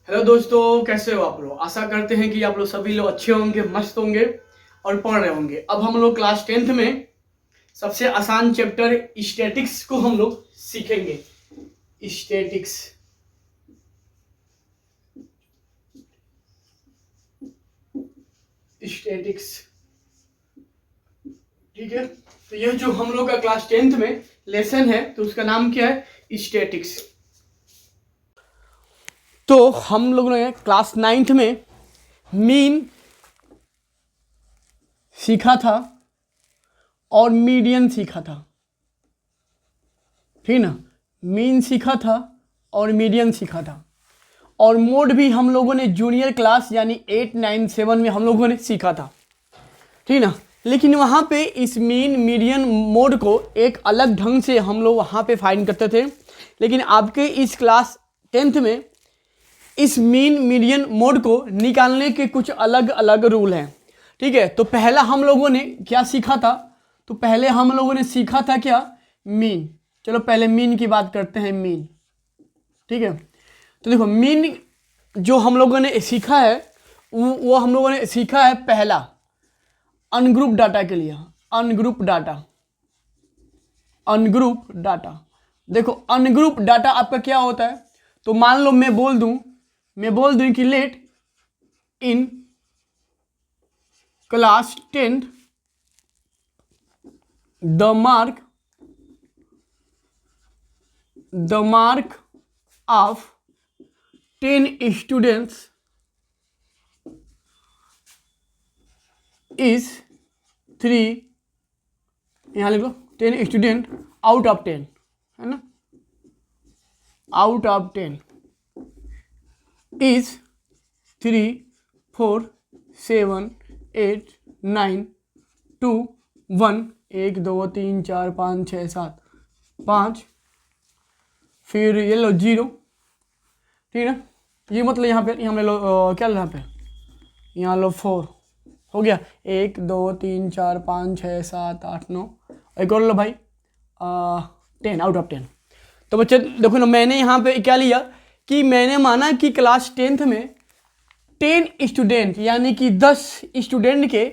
Hello दोस्तों, कैसे हो आप लोग। आशा करते हैं कि आप लोग सभी लोग अच्छे होंगे, मस्त होंगे और पढ़ रहे होंगे। अब हम लोग क्लास 10th में सबसे आसान चैप्टर स्टैटिक्स को हम लोग सीखेंगे। स्टैटिक्स स्टैटिक्स ठीक है। तो यह जो हम लोग का क्लास 10th में लेसन है, तो उसका नाम क्या है? स्टैटिक्स। तो हम लोग ने क्लास 9th में मीन सीखा था और मीडियन सीखा था, ठीक ना। मीन सीखा था और मीडियन सीखा था, और मोड भी हम लोगों ने जूनियर क्लास यानी 8, 9, 7 में हम लोगों ने सीखा था, ठीक ना। लेकिन वहाँ पे इस मीन मीडियन मोड को एक अलग ढंग से हम लोग वहाँ पे फाइंड करते थे। लेकिन आपके इस क्लास 10th में इस मीन मीडियन मोड को निकालने के कुछ अलग अलग रूल हैं, ठीक है। तो पहला हम लोगों ने क्या सीखा था? तो पहले हम लोगों ने सीखा था क्या? मीन। चलो पहले मीन की बात करते हैं। मीन, ठीक है। तो देखो, मीन जो हम लोगों ने सीखा है वो हम लोगों ने सीखा है पहला अनग्रुप डाटा के लिए। Ungroup data, ungroup data. देखो, अनग्रुप डाटा आपका क्या होता है? तो मान लो मैं बोल दूं कि let in class 10th the mark of 10 students is 3। यहाँ लिख लो 10 स्टूडेंट आउट ऑफ 10, है ना। आउट ऑफ 10 इज 3, 4, 7, 8, 9, 2, 1, 1, 2, 3, 4, 5, 6, 7, 5, फिर ये लो 0, ठीक है। ये मतलब यहाँ पे लो क्या लो, यहाँ पे यहाँ लो 4 हो गया। 1, 2, 3, 4, 5, 6, 7, 8, 9, एक और लो भाई 10 आउट ऑफ 10। तो बच्चे देखो ना, मैंने यहाँ पे क्या लिया कि मैंने माना कि क्लास 10th में 10 स्टूडेंट यानी कि 10 स्टूडेंट के,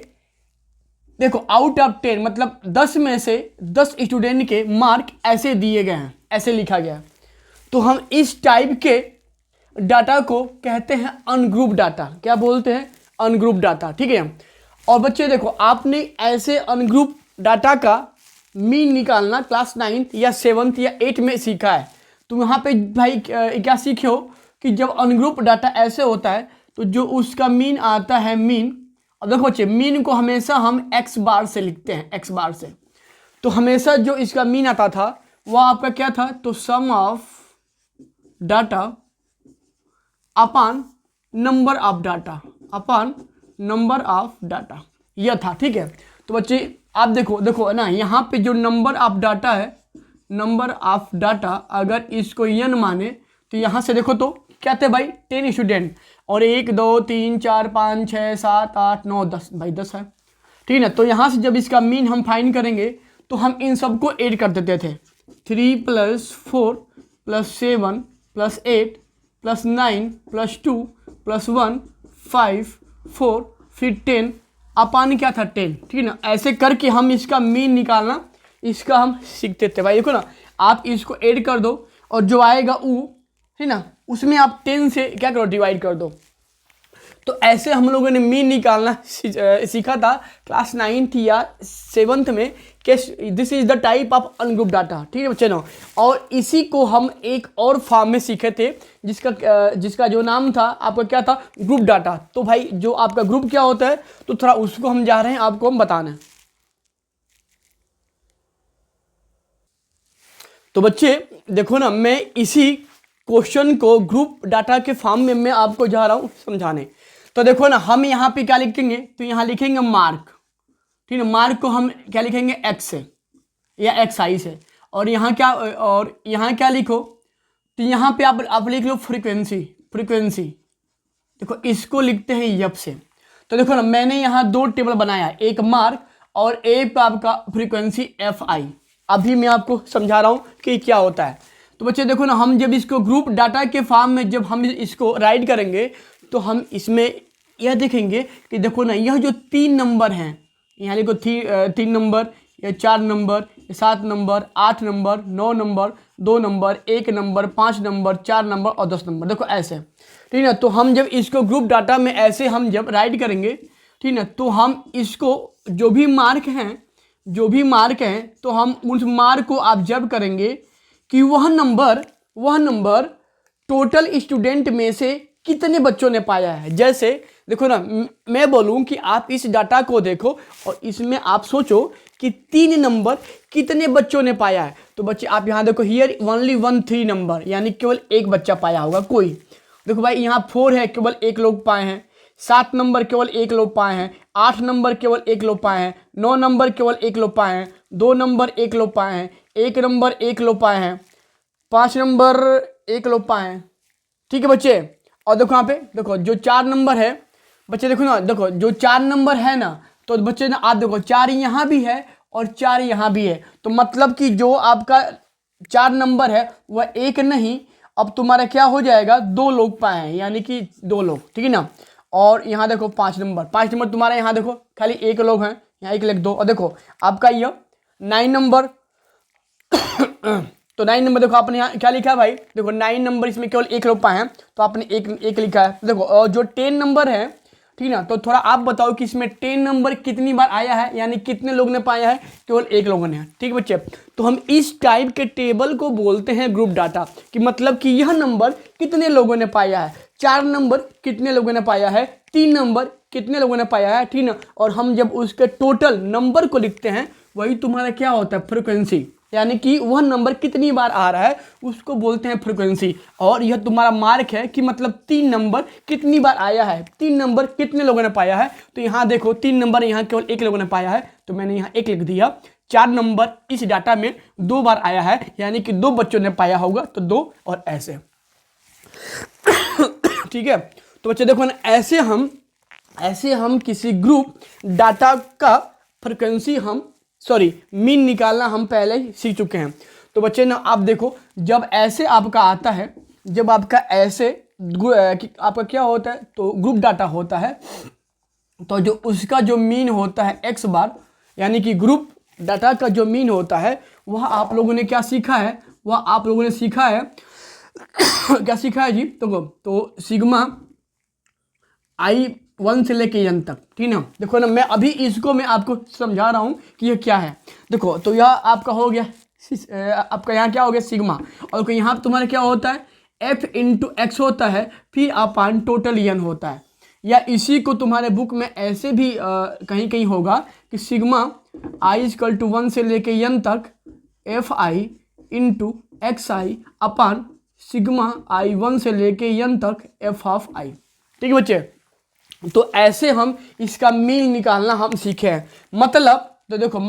देखो आउट ऑफ 10 मतलब 10 में से 10 स्टूडेंट के मार्क ऐसे दिए गए हैं, ऐसे लिखा गया है। तो हम इस टाइप के डाटा को कहते हैं अनग्रुप डाटा। क्या बोलते हैं? अनग्रुप डाटा, ठीक है। और बच्चे देखो, आपने ऐसे अनग्रुप डाटा का मीन निकालना क्लास 9th या 7th या 8 में सीखा है। तो यहाँ पे भाई क्या सीखे हो कि जब अनग्रुप डाटा ऐसे होता है तो जो उसका मीन आता है मीन, और देखो बच्चे मीन को हमेशा हम एक्स बार से लिखते हैं, एक्स बार से। तो हमेशा जो इसका मीन आता था वह आपका क्या था? तो sum of data upon number of data, upon number of data, यह था, ठीक है। तो बच्चे आप देखो ना, यहाँ पे जो नंबर ऑफ डाटा है, नंबर ऑफ डाटा अगर इसको n माने तो यहाँ से देखो तो क्या थे भाई? 10 स्टूडेंट, और 1, 2, 3, 4, 5, 6, 7, 8, 9, 10 भाई 10 है, ठीक है। तो यहाँ से जब इसका मीन हम फाइंड करेंगे तो हम इन सबको ऐड कर देते थे। 3 + 4 + 7 + 8 + 9 + 2 + 1 5 4 फिर 10 अपान क्या था? 10, ठीक है ना। ऐसे करके हम इसका मीन निकालना, इसका हम सीखते थे भाई। देखो ना, आप इसको ऐड कर दो और जो आएगा ठीक ना, उसमें आप 10 से क्या करो? डिवाइड कर दो। तो ऐसे हम लोगों ने मीन निकालना सीखा था क्लास 9th या 7th में। This is the type of ungroup data, ठीक है बच्चे ना। और इसी को हम एक और फॉर्म में सीखे थे जिसका जो नाम था आपका क्या था? Group data. तो भाई जो आपका ग्रुप क्या होता है, तो थोड़ा उसको हम जा रहे हैं आपको हम बताना। तो बच्चे देखो ना, मैं इसी क्वेश्चन को ग्रुप डाटा के फॉर्म में मैं आपको जा रहा हूं समझाने। तो देखो ना, हम यहाँ पे क्या लिखेंगे? तो यहाँ लिखेंगे मार्क, ठीक है। मार्क को हम क्या लिखेंगे? एक्स से या एक्स आई से। और यहाँ क्या लिखो? तो यहाँ पे आप लिख लो फ्रीक्वेंसी। फ्रीक्वेंसी देखो, इसको लिखते हैं यप से। तो देखो ना, मैंने यहाँ 2 टेबल बनाया, एक मार्क और एक आपका फ्रीक्वेंसी एफ आई। अभी मैं आपको समझा रहा हूँ कि क्या होता है। तो बच्चे देखो ना, हम जब इसको ग्रुप डाटा के फॉर्म में जब हम इसको राइट करेंगे तो हम इसमें यह देखेंगे कि देखो ना, यह जो 3 नंबर हैं, यहाँ लिखो 3 नंबर, या 4 number, 7 number, 8 number, 9 number, 2 number, 1 number, 5 number, 4 number और 10 नंबर, देखो ऐसे, ठीक है। तो हम जब इसको ग्रुप डाटा में ऐसे हम जब राइट करेंगे, ठीक है, तो हम इसको जो भी मार्क हैं तो हम उस मार्क को ऑब्जर्व करेंगे कि वह नंबर टोटल स्टूडेंट में से कितने बच्चों ने पाया है। जैसे देखो ना, मैं बोलूं कि आप इस डाटा को देखो और इसमें आप सोचो कि 3 नंबर कितने बच्चों ने पाया है। तो बच्चे आप यहाँ देखो, हियर ओनली 3 नंबर, यानी केवल एक बच्चा पाया होगा कोई। देखो भाई, यहाँ 4 है, केवल एक लोग पाए हैं। 7 नंबर केवल एक लोग पाए हैं। 8 नंबर केवल एक लोग पाए हैं। 9 नंबर केवल एक लोग पाए हैं। 2 नंबर एक लोग पाए हैं। 1 नंबर एक लोग पाए हैं। 5 नंबर एक लोग पाए हैं, ठीक है बच्चे। और देखो यहाँ पे देखो जो 4 नंबर है बच्चे, देखो ना, देखो जो 4 नंबर है ना, तो बच्चे ना आप देखो 4 यहाँ भी है और 4 यहाँ भी है। तो मतलब कि जो आपका 4 नंबर है वह एक नहीं, अब तुम्हारा क्या हो जाएगा, 2 लोग पाए हैं, यानी कि 2 लोग, ठीक है ना। और यहाँ देखो 5 नंबर तुम्हारा, यहाँ देखो खाली एक लोग हैं, यहाँ एक लिख दो। और देखो आपका यह 9 नंबर तो 9 नंबर देखो आपने यहाँ क्या लिखा है भाई, देखो 9 नंबर इसमें केवल एक लोग पाए हैं, तो आपने एक लिखा है। देखो और जो 10 नंबर है, ठीक ना, तो थोड़ा आप बताओ कि इसमें 10 नंबर कितनी बार आया है, यानी कितने लोग ने पाया है, केवल एक लोगों ने, ठीक बच्चे। तो हम इस टाइप के टेबल को बोलते हैं ग्रुप डाटा, कि मतलब कि यह नंबर कितने लोगों ने पाया है, 4 नंबर कितने लोगों ने पाया है, 3 नंबर कितने लोगों ने पाया है, ठीक ना। और हम जब उसके टोटल नंबर को लिखते हैं, वही तुम्हारा क्या होता है, फ्रिक्वेंसी, यानी कि वह नंबर कितनी बार आ रहा है उसको बोलते हैं फ्रिक्वेंसी। और यह तुम्हारा मार्क है कि मतलब 3 नंबर कितनी बार आया है, 3 नंबर कितने लोगों ने पाया है। तो यहाँ देखो 3 नंबर यहाँ केवल एक लोगों ने पाया है, तो मैंने यहाँ 1 लिख दिया। 4 नंबर इस डाटा में 2 बार आया है, यानी कि 2 बच्चों ने पाया होगा, तो 2 और ऐसे ठीक है। तो बच्चे देखो ना, ऐसे हम किसी ग्रुप डाटा का फ्रिक्वेंसी मीन निकालना हम पहले ही सीख चुके हैं। तो बच्चे ना आप देखो, जब ऐसे आपका आता है, जब आपका ऐसे आपका क्या होता है, तो ग्रुप डाटा होता है, तो जो उसका जो मीन होता है x बार, यानी कि ग्रुप डाटा का जो मीन होता है, वह आप लोगों ने क्या सीखा है, क्या सीखा है जी। तो सिग्मा I1 से लेके n तक, ठीक ना। देखो ना, मैं अभी इसको मैं आपको समझा रहा हूँ कि ये क्या है। देखो तो यह आपका हो गया, आपका यहाँ क्या हो गया, सिग्मा। और यहाँ तुम्हारा क्या होता है, f इंटू एक्स होता है, फिर अपान टोटल n होता है। या इसी को तुम्हारे बुक में ऐसे भी कहीं कहीं होगा कि सिग्मा I=1 से लेके n तक fi इंटू xi अपान सिग्मा I1 से लेके n तक f(i), ठीक है बच्चे। तो ऐसे हम इसका मीन निकालना हम सीखे हैं। मतलब तो देखो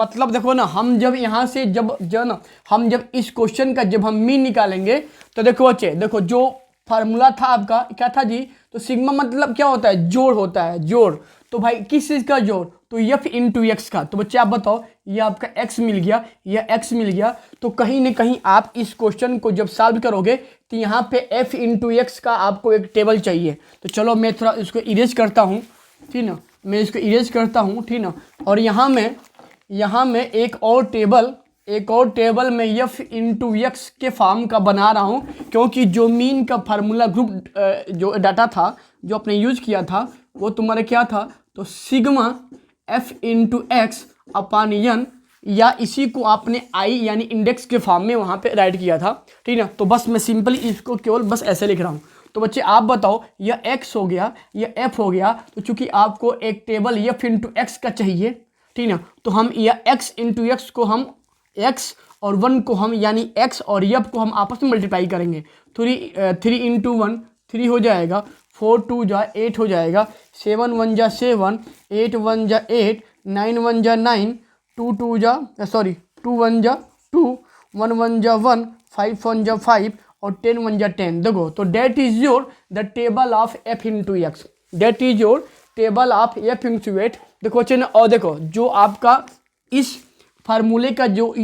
ना, हम जब यहाँ से हम जब इस क्वेश्चन का जब हम मीन निकालेंगे, तो देखो बच्चे, देखो जो फार्मूला था आपका क्या था जी, तो सिग्मा मतलब क्या होता है, जोड़ होता है, जोड़। तो भाई किस चीज़ का जोड़, तो f इंटू एक्स का। तो बच्चे आप बताओ, ये आपका x मिल गया, ये x मिल गया। तो कहीं ना कहीं आप इस क्वेश्चन को जब सॉल्व करोगे तो यहाँ पे f इंटू एक्स का आपको एक टेबल चाहिए। तो चलो मैं थोड़ा इसको इरेज करता हूँ, ठीक ना, मैं इसको इरेज करता हूँ, ठीक ना। और यहाँ मैं एक और टेबल में f इंटू एक्स के फॉर्म का बना रहा हूँ, क्योंकि जो मीन का फार्मूला ग्रुप जो डाटा था जो आपने यूज किया था, वो तुम्हारा क्या था, तो सिग्मा f इंटू एक्स अपान n, या इसी को आपने i यानी इंडेक्स के फॉर्म में वहाँ पे राइट किया था, ठीक ना। तो बस मैं सिंपली इसको केवल बस ऐसे लिख रहा हूँ। तो बच्चे आप बताओ, यह x हो गया, यह f हो गया। तो चूंकि आपको एक टेबल f इंटू एक्स का चाहिए, ठीक ना, तो हम यह x इंटू एक्स को हम x और 1 को हम यानी x और f को हम आपस में मल्टीप्लाई करेंगे। 3 इंटू 1 3 हो जाएगा, 4 2 जा 8 हो जाएगा, 7 1 जा 7, 8 1 जा 8, 9 1 जा 9, 2 1 जा 2, 1 1 जा 1, 5 1 जा 5 और 10 1 जा 10। देखो तो that is your the table of f into x, that is your table of f into 8। देखो बच्चे ना, और देखो जो आपका इस फार्मूले का जो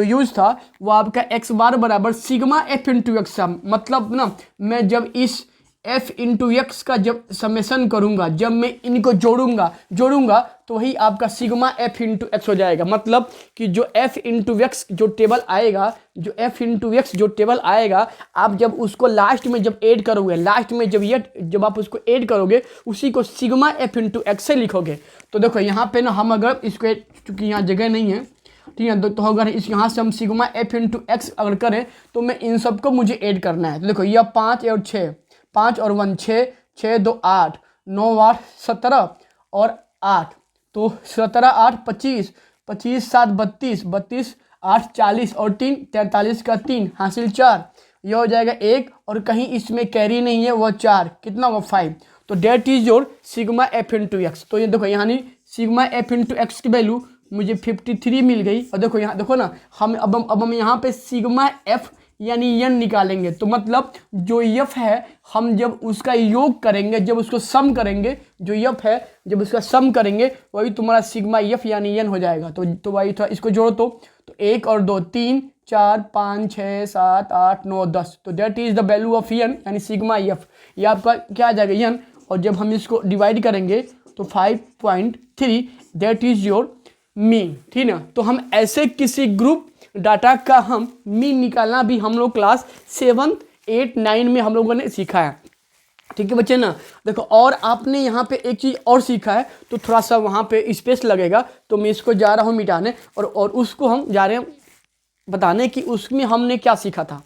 यूज था वो आपका एक्स बार बराबर सिग्मा एफ इंटू एक्स था। मतलब ना मैं जब इस एफ इंटू एक्स का जब समेसन करूंगा, जब मैं इनको जोड़ूंगा तो वही आपका सिग्मा एफ इंटू एक्स हो जाएगा। मतलब कि जो एफ इंटू एक्स जो टेबल आएगा, जो एफ इंटू एक्स जो टेबल आएगा, आप जब उसको लास्ट में जब ऐड करोगे, लास्ट में जब आप उसको ऐड करोगे उसी को सिग्मा एफ इंटू एक्स से लिखोगे। तो देखो यहाँ पे ना हम अगर इसको, चूंकि यहाँ जगह नहीं है, ठीक है, तो अगर इस यहाँ से हम सिग्मा एफ इंटू एक्स अगर करें तो मैं इन सबको मुझे ऐड करना है। तो देखो यह 5 और 6, 5 और 1 6, 6 2 8, 9 8 17 और 8, तो 17 8 25, 25 7 32, 32 8 40 और 3 43 का 3 हासिल 4, यह हो जाएगा 1 और कहीं इसमें कैरी नहीं है, वह 4, कितना होगा 5। तो that is your sigma f into x. तो ये देखो यानी सिग्मा एफ इंटू एक्स की वैल्यू मुझे 53 मिल गई। और देखो यहाँ देखो ना, हम यहाँ पे सिग्मा एफ यानी यन निकालेंगे। तो मतलब जो यफ है हम जब उसका योग करेंगे, जब उसको सम करेंगे, जो यफ है जब उसका सम करेंगे वही तुम्हारा सिग्मा यफ यानी यन हो जाएगा। तो भाई थोड़ा इसको जोड़ो तो 1 और 2 3 4 5 6 7 8 9 10। तो that is the value of n यानी सिग्मा यफ। ये आपका क्या आ जाएगा यन, और जब हम इसको डिवाइड करेंगे तो 5.3 दैट इज योर मीन। ठीक है, तो हम ऐसे किसी ग्रुप डाटा का हम मीन निकालना भी हम लोग क्लास 7 8 9 में हम लोगों ने सीखा है। ठीक है बच्चे ना, देखो और आपने यहाँ पे एक चीज़ और सीखा है, तो थोड़ा सा वहाँ पे स्पेस लगेगा तो मैं इसको जा रहा हूँ मिटाने, और उसको हम जा रहे हैं बताने कि उसमें हमने क्या सीखा था।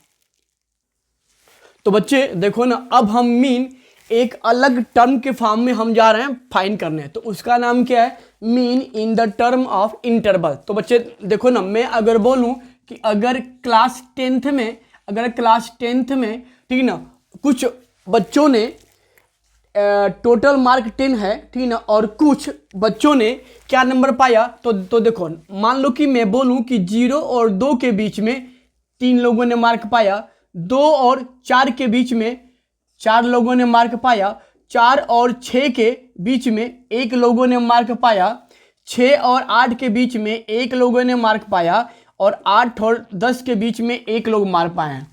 तो बच्चे देखो ना, अब हम मीन एक अलग टर्म के फॉर्म में हम जा रहे हैं फाइंड करने। तो उसका नाम क्या है, mean in the term of interval. तो बच्चे देखो ना, मैं अगर बोलूं कि अगर क्लास 10th में ठीक ना, कुछ बच्चों ने टोटल मार्क 10 है, ठीक ना, और कुछ बच्चों ने क्या नंबर पाया, तो देखो मान लो कि मैं बोलूं कि 0 और 2 के बीच में 3 लोगों ने मार्क पाया, 2 और 4 के बीच में 4 लोगों ने मार्क पाया, 4 और 6 के बीच में 1 लोगों ने मार्क पाया, 6 और 8 के बीच में 1 लोगों ने मार्क पाया, और 8 और 10 के बीच में 1 लोग मार्क पाए हैं।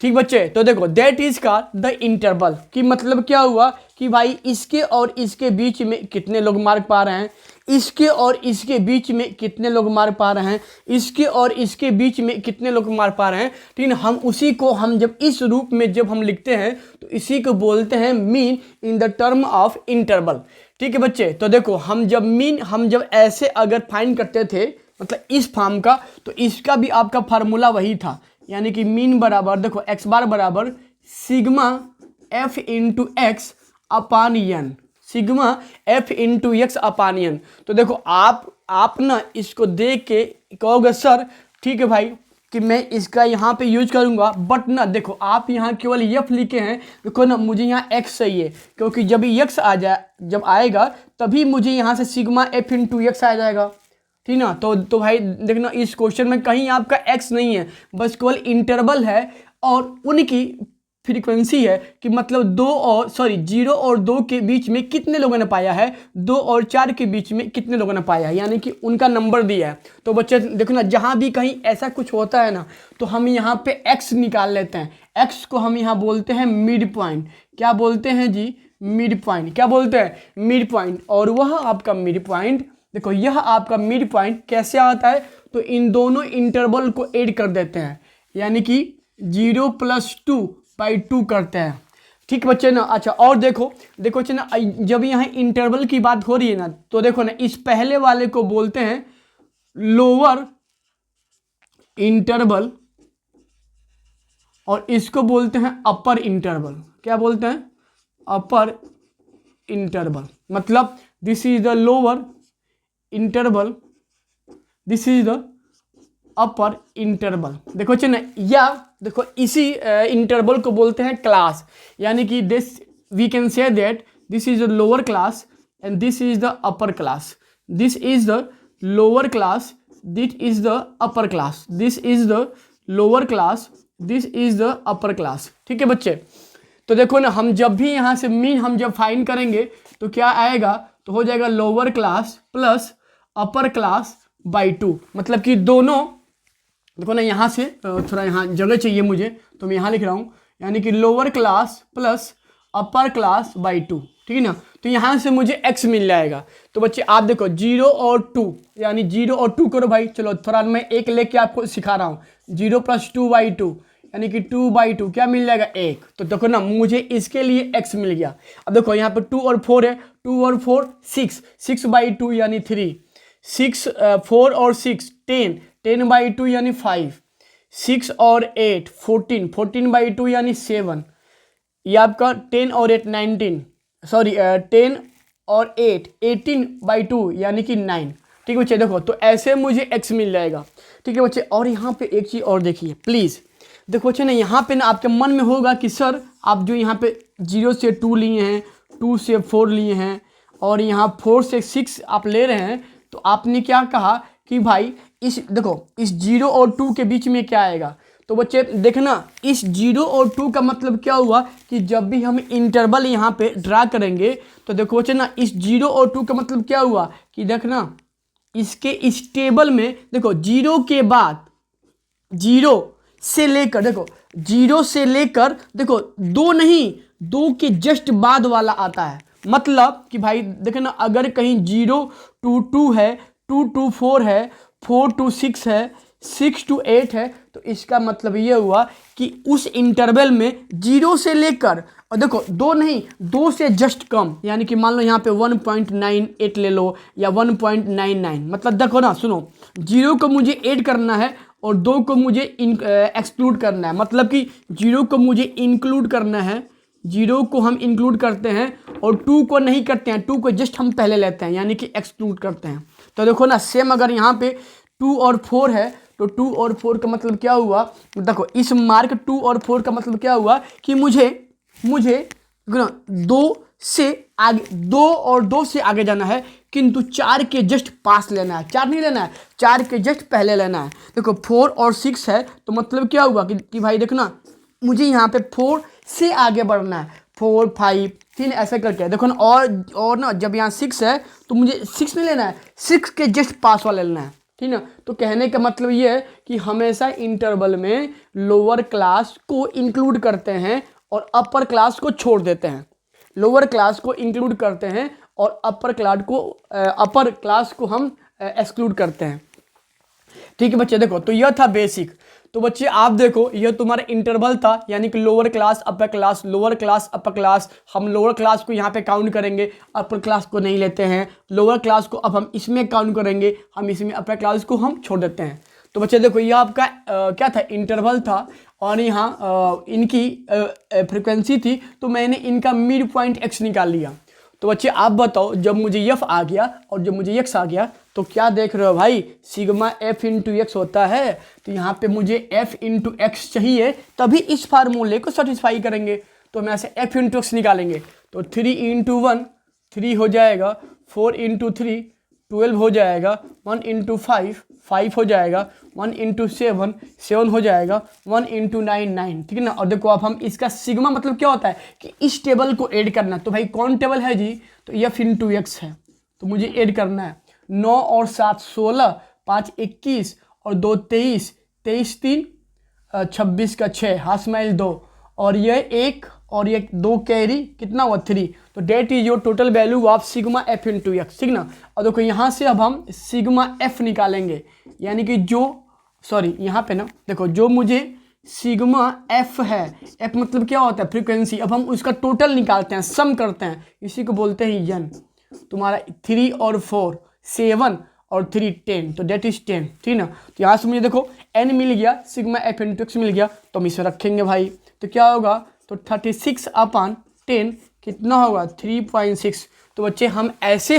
ठीक बच्चे, तो देखो दैट इज का द इंटरवल की मतलब क्या हुआ कि भाई इसके और इसके बीच में कितने लोग मार्क पा रहे हैं, इसके और इसके बीच में कितने लोग मार पा रहे हैं, इसके और इसके बीच में कितने लोग मार पा रहे हैं। ठीक है, हम उसी को हम जब इस रूप में जब हम लिखते हैं तो इसी को बोलते हैं mean in the term of interval. ठीक है बच्चे, तो देखो हम जब ऐसे अगर फाइंड करते थे मतलब इस फॉर्म का, तो इसका भी आपका फार्मूला वही था, यानी कि मीन बराबर देखो एक्स बार बराबर sigma f into x upon n, sigma f into x upon n. तो देखो आप ना इसको देख के कहोगे सर ठीक है भाई कि मैं इसका यहाँ पे यूज करूँगा, बट ना देखो आप यहाँ केवल एफ लिखे हैं, देखो ना मुझे यहाँ एक्स चाहिए, क्योंकि जब एक्स जब आएगा तभी मुझे यहाँ से सिग्मा एफ इंटू एक्स आ जाएगा। ठीक ना, तो भाई देखना इस क्वेश्चन में कहीं आपका एक्स नहीं है, बस केवल इंटरवल है और उनकी फ्रीक्वेंसी है कि मतलब 0 और 2 के बीच में कितने लोगों ने पाया है, 2 और 4 के बीच में कितने लोगों ने पाया है, यानी कि उनका नंबर दिया है। तो बच्चे देखो ना, जहाँ भी कहीं ऐसा कुछ होता है ना तो हम यहाँ पे एक्स निकाल लेते हैं, एक्स को हम यहाँ बोलते हैं मिड पॉइंट। क्या बोलते हैं जी, मिड पॉइंट। क्या बोलते हैं, मिड पॉइंट। और वह आपका मिड पॉइंट, देखो यह आपका मिड पॉइंट कैसे आता है, तो इन दोनों इंटरवल को ऐड कर देते हैं, यानी कि 0 + 2/2 करते हैं। ठीक बच्चे ना, अच्छा और देखो बच्चे ना, जब यहाँ इंटरवल की बात हो रही है ना, तो देखो ना इस पहले वाले को बोलते हैं लोअर इंटरवल और इसको बोलते हैं अपर इंटरवल। क्या बोलते हैं, अपर इंटरवल। मतलब this is the lower interval, this is the upper interval. देखो बच्चे ना, या देखो इसी इंटरवल को बोलते हैं क्लास, यानी कि this we can say that this is the lower class and this is the upper class, this is the lower class, this is the upper class, this is the lower class, this is the upper class. ठीक है बच्चे, तो देखो ना हम जब भी यहाँ से मीन हम जब फाइंड करेंगे तो क्या आएगा, तो हो जाएगा lower class plus upper class 2/2, मतलब कि दोनों, देखो ना यहाँ से थोड़ा यहाँ जगह चाहिए मुझे, तो मैं यहाँ लिख रहा हूँ, यानी कि lower class plus upper class by 2, ठीक है ना। तो यहाँ से मुझे x मिल जाएगा। तो बच्चे आप देखो 0 और 2, यानी 0 और 2 करो भाई। चलो थोड़ा मैं एक लेके आपको सिखा रहा हूँ। 0 + 2/2 यानी कि 2/2 क्या मिल जाएगा 1। तो देखो ना मुझे इसके लिए x मिल गया। अब देखो यहाँ पे 2 और 4 है, 2 और 4 6, 6/2 यानी 3, 6 4 और 6 10, 10/2 यानी 5, 6 और 8 14, 14/2 यानी 7, ये आपका 10 और 8 19, सॉरी 10 और 8 18/2 यानी कि 9। ठीक है बच्चे, देखो तो ऐसे मुझे x मिल जाएगा। ठीक है बच्चे, और यहाँ पे एक चीज़ और देखिए प्लीज़, देखो बच्चे ना यहाँ पे ना आपके मन में होगा कि सर आप जो यहाँ पे 0 से 2 लिए हैं, 2 से 4 लिए हैं और यहाँ 4 से 6 आप ले रहे हैं, तो आपने क्या कहा कि भाई इस देखो इस 0 और 2 के बीच में क्या आएगा। तो बच्चे देखना इस 0 और 2 का मतलब क्या हुआ कि जब भी हम इंटरवल यहाँ पे ड्रा करेंगे तो देखो बच्चे ना इस 0 और 2 का मतलब क्या हुआ कि देखना इसके इस टेबल में देखो 0 के बाद 0 से लेकर देखो 0 से लेकर देखो 2 नहीं 2 के जस्ट बाद वाला आता है। मतलब कि भाई देखना अगर कहीं 0 to 2 है, 2 to 4 है, 4 to 6 है, 6 to 8 है, तो इसका मतलब ये हुआ कि उस इंटरवल में 0 से लेकर और देखो 2 नहीं 2 से जस्ट कम, यानी कि मान लो यहाँ पे 1.98 ले लो या 1.99, मतलब देखो ना सुनो 0 को मुझे ऐड करना है और 2 को मुझे एक्सक्लूड करना है। मतलब कि 0 को मुझे इंक्लूड करना है, 0 को हम इंक्लूड करते हैं और 2 को नहीं करते हैं, 2 को जस्ट हम पहले लेते हैं यानी कि एक्सक्लूड करते हैं। तो देखो ना सेम अगर यहाँ पे 2 और 4 है तो 2 और 4 का मतलब क्या हुआ, देखो इस मार्क 2 और 4 का मतलब क्या हुआ कि मुझे 2 से आगे 2 और 2 से आगे जाना है, किंतु 4 के जस्ट पास लेना है, 4 नहीं लेना है, 4 के जस्ट पहले लेना है। देखो 4 और 6 है तो मतलब क्या हुआ कि भाई देखना मुझे यहाँ पे 4 से आगे बढ़ना है, 4 5 3 ऐसे करके देखो ना, और ना जब यहाँ 6 है तो मुझे 6 नहीं लेना है, 6 के जस्ट पास वाला लेना है। ठीक ना, तो कहने का मतलब ये है कि हमेशा इंटरवल में लोअर क्लास को इंक्लूड करते हैं और अपर क्लास को छोड़ देते हैं, लोअर क्लास को इंक्लूड करते हैं और अपर क्लास को हम एक्सक्लूड करते हैं। ठीक है बच्चे, देखो तो यह था बेसिक। तो बच्चे आप देखो यह तुम्हारा इंटरवल था, यानी कि lower class upper class, lower class upper class. हम लोअर क्लास को यहाँ पे काउंट करेंगे, अपर क्लास को नहीं लेते हैं। लोअर क्लास को अब हम इसमें काउंट करेंगे, हम इसमें अपर क्लास को हम छोड़ देते हैं। तो बच्चे देखो यह आपका क्या था, इंटरवल था और यहाँ इनकी फ्रिक्वेंसी थी, तो मैंने इनका मिड पॉइंट x निकाल लिया। तो बच्चे आप बताओ जब मुझे f आ गया और जब मुझे x आ गया तो क्या देख रहे हो भाई, सिग्मा f इंटू एक्स होता है। तो यहाँ पे मुझे f इंटू एक्स चाहिए, तभी इस फार्मूले को सेटिस्फाई करेंगे। तो हम ऐसे f इंटू एक्स निकालेंगे तो 3 इंटू 1 3 हो जाएगा, 4 इंटू 3 12 हो जाएगा, 1 इंटू 5 5 हो जाएगा, 1 इंटू 7 7 हो जाएगा, 1 इंटू 9 9। ठीक है ना। और देखो अब हम इसका सिग्मा मतलब क्या होता है कि इस टेबल को ऐड करना। तो भाई कौन टेबल है जी, तो f इंटू एक्स है, तो मुझे ऐड करना है। 9 और 7 16, 5 21 और 2 23, 23 3 26 का 6, हाफ माइल 2 और ये 1 और ये 2 कैरी कितना हुआ 3। तो that is your total value of sigma f into x. ठीक ना। और देखो यहाँ से अब हम सिग्मा f निकालेंगे, यानी कि जो सॉरी यहाँ पे ना देखो जो मुझे सिग्मा f है, f मतलब क्या होता है फ्रीक्वेंसी, अब हम उसका टोटल निकालते हैं, सम करते हैं, इसी को बोलते हैं n। तुम्हारा 3 और 4 7 और 3 10, तो डेट इज 10। ठीक ना। तो यहाँ से मुझे देखो n मिल गया, सिग्मा f इंटू एक्स मिल गया, तो हम इसे रखेंगे भाई। तो क्या होगा, तो 36/10 कितना होगा 3.6। तो बच्चे हम ऐसे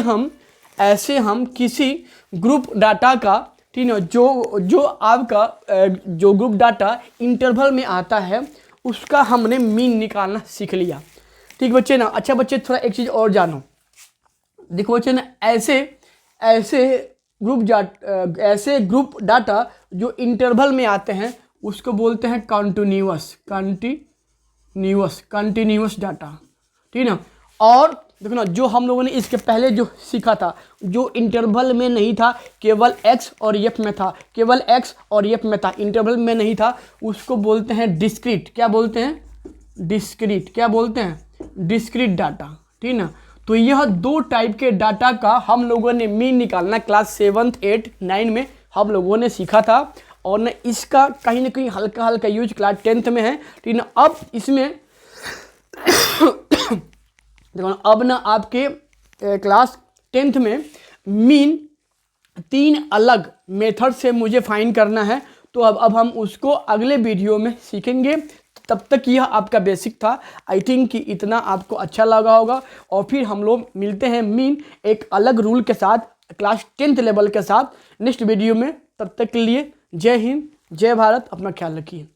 हम किसी ग्रुप डाटा का, ठीक है, जो आपका जो ग्रुप डाटा इंटरवल में आता है उसका हमने मीन निकालना सीख लिया। ठीक बच्चे ना। अच्छा बच्चे थोड़ा एक चीज़ और जानो, देखो बच्चे ना ऐसे ग्रुप डाटा जो इंटरवल में आते हैं उसको बोलते हैं कंटिन्यूअस डाटा। ठीक ना। और देखो ना, जो हम लोगों ने इसके पहले जो सीखा था, जो इंटरवल में नहीं था, केवल एक्स और एफ में था, केवल एक्स और एफ में था, इंटरवल में नहीं था, उसको बोलते हैं डिस्क्रीट। क्या बोलते हैं? डिस्क्रीट। क्या बोलते हैं? Discrete data. ठीक ना। तो यह दो टाइप के डाटा का हम लोगों ने मीन निकालना क्लास 7th 8th 9 में हम लोगों ने सीखा था, और न इसका कहीं ना कहीं हल्का हल्का यूज क्लास 10th में है। ठीक ना। अब इसमें देखो ना, अब ना आपके क्लास 10th में मीन 3 अलग मेथड से मुझे फाइंड करना है। तो अब हम उसको अगले वीडियो में सीखेंगे। तब तक यह आपका बेसिक था। आई थिंक कि इतना आपको अच्छा लगा होगा, और फिर हम लोग मिलते हैं मीन एक अलग रूल के साथ क्लास 10th लेवल के साथ नेक्स्ट वीडियो में। तब तक के लिए जय हिंद, जय भारत, अपना ख्याल रखिए।